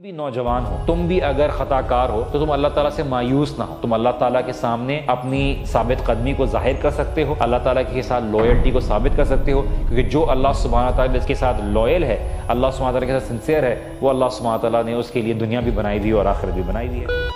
بھی نوجوان ہو، تم بھی اگر خطا کار ہو تو تم اللہ تعالیٰ سے مایوس نہ ہو. تم اللہ تعالیٰ کے سامنے اپنی ثابت قدمی کو ظاہر کر سکتے ہو، اللہ تعالیٰ کے ساتھ لویلٹی کو ثابت کر سکتے ہو، کیونکہ جو اللہ سبحانہ تعالیٰ کے ساتھ لویل ہے، اللہ سبحانہ تعالیٰ کے ساتھ سنسیئر ہے، وہ اللہ سبحانہ تعالیٰ نے اس کے لیے دنیا بھی بنائی ہوئی ہے اور آخرت بھی بنائی ہوئی ہے.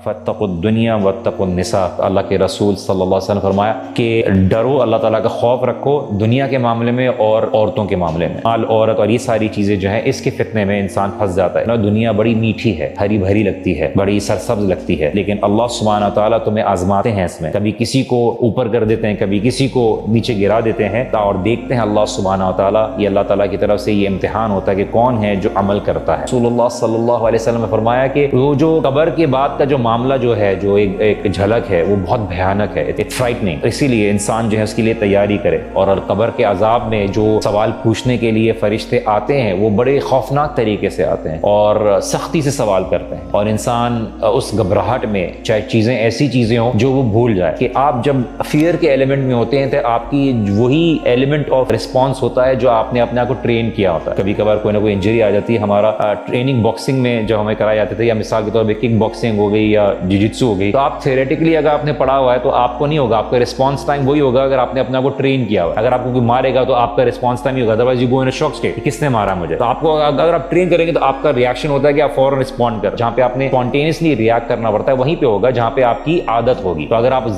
فاتقوا الدنیا واتقوا النساء، اللہ کے رسول صلی اللہ علیہ وسلم فرمایا کہ ڈرو، اللہ تعالیٰ کا خوف رکھو دنیا کے معاملے میں اور عورتوں کے معاملے میں. مال، عورت اور یہ ساری چیزیں جو ہیں اس کے فتنے میں انسان پھنس جاتا ہے. دنیا بڑی میٹھی ہے، ہری بھری لگتی ہے، بڑی سرسبز لگتی ہے، لیکن اللہ سبحانہ تعالیٰ تمہیں آزماتے ہیں اس میں. کبھی کسی کو اوپر کر دیتے ہیں، کبھی کسی کو نیچے گرا دیتے ہیں، اور دیکھتے ہیں اللہ سبحانہ تعالیٰ، یہ اللہ تعالیٰ کی طرف سے یہ امتحان ہوتا ہے کہ کون ہے جو عمل کرتا ہے. رسول اللہ صلی اللہ علیہ وسلم نے فرمایا کہ وہ جو قبر کے بعد کا جو معاملہ جو ہے، جو ایک جھلک ہے، وہ بہت بھیانک ہے، اٹس فرائٹنگ. اسی لیے انسان جو ہے اس کے لیے تیاری کرے. اور قبر کے عذاب میں جو سوال پوچھنے کے لیے فرشتے آتے ہیں وہ بڑے خوفناک طریقے سے آتے ہیں اور سختی سے سوال کرتے ہیں، اور انسان اس گھبراہٹ میں، چاہے چیزیں ایسی چیزیں ہوں جو وہ بھول جائے کہ آپ جب فیئر کے ایلیمنٹ میں ہوتے ہیں تو آپ کی وہی ایلیمنٹ آف رسپانس ہوتا ہے جو آپ نے اپنے آپ کو ٹرین کیا ہوتا ہے. کبھی کبھار کوئی نہ کوئی انجری آ جاتی ہے. ہمارا ٹریننگ باکسنگ میں جو ہمیں کرایا جاتے تھے، یا مثال کے طور پہ کک باکسنگ ہو گئی یا جوجتسو ہو گئی، تو آپ تھیوریٹیکلی اگر آپ نے پڑھا ہوا ہے تو آپ کو نہیں ہوگا، آپ کا رسپانس ٹائم وہی ہوگا اگر آپ نے اپنے آپ کو ٹرین کیا ہوا ہے. اگر آپ کو کوئی مارے گا تو آپ کا رسپانس ٹائم ہی ہوگا، otherwise you go in shock state, کس نے مارا مجھے. تو آپ کو اگر آپ ٹرین کریں گے تو آپ کا ریئیکشن ہوتا ہے کہ آپ فوراً رسپونڈ کر. جہاں پہ آپ نے اسپونٹینیسلی ریئیکٹ کرنا پڑتا ہے وہیں پہ ہوگا جہاں پہ آپ کی عادت ہوگی. تو اگر آپ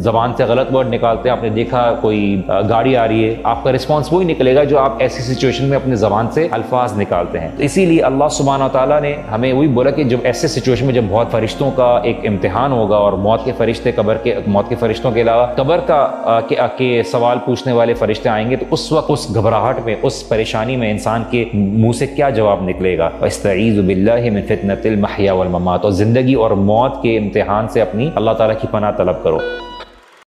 زبان سے غلط ورڈ نکالتے ہیں، آپ نے دیکھا کوئی گاڑی آ رہی ہے، آپ کا رسپانس وہی نکلے گا جو آپ ایسی سچویشن میں اپنے زبان سے الفاظ نکالتے ہیں. اسی لیے اللہ سبحانہ تعالیٰ نے ہمیں وہی بولا کہ جب ایسے سچویشن میں جب بہت فرشتوں کا ایک امتحان ہوگا اور موت کے فرشتے، موت کے فرشتوں کے علاوہ قبر کا کہ سوال پوچھنے والے فرشتے آئیں گے، تو اس وقت اس گھبراہٹ میں، اس پریشانی میں انسان کے منہ سے کیا جواب نکلے گا؟ استعیذ باللہ من فتنۃ المحیا والممات، اور زندگی اور موت کے امتحان سے اپنی اللہ تعالیٰ کی پناہ طلب کرو.